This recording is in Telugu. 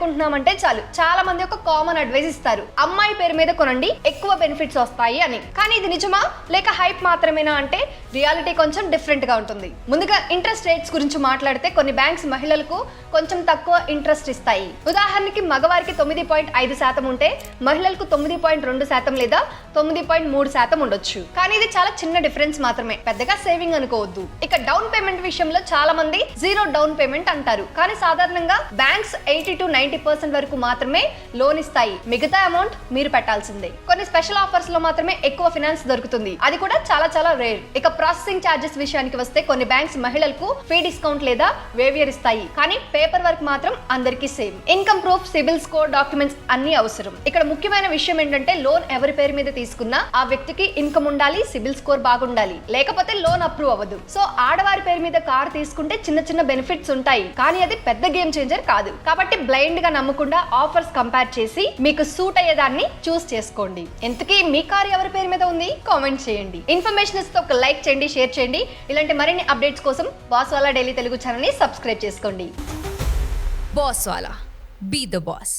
కొంటున్నామంటే చాలు చాలా మంది ఒక కామన్ అడ్వైస్ ఇస్తారు, అమ్మాయి పేరు మీద కొనండి ఎక్కువ బెనిఫిట్స్ వస్తాయి అని. కానీ ఇది నిజమా లేక హైప్ మాత్రమేనా అంటే రియాలిటీ కొంచెం డిఫరెంట్ గా ఉంటుంది. ముందుగా ఇంట్రెస్ట్ రేట్స్ గురించి మాట్లాడితే కొన్ని బ్యాంక్స్ మహిళలకు కొంచెం తక్కువ ఇంట్రెస్ట్ ఇస్తాయి. ఉదాహరణకి మగవారికి 9.5% ఉంటే మహిళలకు 9.2% లేదా 9.3% ఉండొచ్చు. కానీ ఇది చాలా చిన్న డిఫరెన్స్ మాత్రమే, పెద్దగా సేవింగ్ అనుకోవద్దు. ఇక డౌన్ పేమెంట్ విషయంలో చాలా మంది జీరో డౌన్ పేమెంట్ అంటారు, కానీ సాధారణంగా బ్యాంక్స్ 80 to 90% వరకు మాత్రమే లోన్ ఇస్తాయి. మిగతా అమౌంట్ మీరు పెట్టాల్సిందే. కొన్ని స్పెషల్ ఆఫర్స్ లో మాత్రమే ఎక్కువ ఫైనాన్స్ దొరుకుతుంది, అది కూడా చాలా రేర్. ఇక ప్రాసెసింగ్ ఛార్జెస్ విషయానికి వస్తే కొన్ని బ్యాంక్స్ మహిళలకు ఫీ డిస్కౌంట్ లేదా వేవియర్ ఇస్తాయి, కానీ పేపర్ వర్క్ మాత్రం అందరికీ same. Income proof, CIBIL score, documents అన్ని అవసరం. ఇక్కడ ముఖ్యమైన విషయం ఏంటంటే లోన్ ఎవరి పేరు మీద తీసుకున్నా ఆ వ్యక్తికి ఇన్కమ్ ఉండాలి, సిబిల్ స్కోర్ బాగుండాలి, లేకపోతే లోన్ అప్రూవ్ అవ్వదు. సో ఆడవారి పేరు మీద కార్ తీసుకుంటే చిన్న బెనిఫిట్స్ ఉంటాయి, కానీ అది పెద్ద గేమ్ చేంజర్ కాదు. కాబట్టి బ్లైండ్ గా నమ్మకుండా ఆఫర్స్ కంపేర్ చేసి మీకు సూట్ అయ్యేదాన్ని చూస్ చేసుకోండి. ఇంతకీ మీ కార్ ఎవరి పేరు మీద ఉంది కామెంట్ చేయండి. ఇన్ఫర్మేషన్ ఇస్తే ఒక లైక్ చేయండి, షేర్ చేయండి. ఇలాంటి మరిన్ని అప్డేట్స్ కోసం బాస్ వాలా డైలీ తెలుగు ఛానల్ ని సబ్స్క్రైబ్ చేసుకోండి. Boss Wala. Be the boss.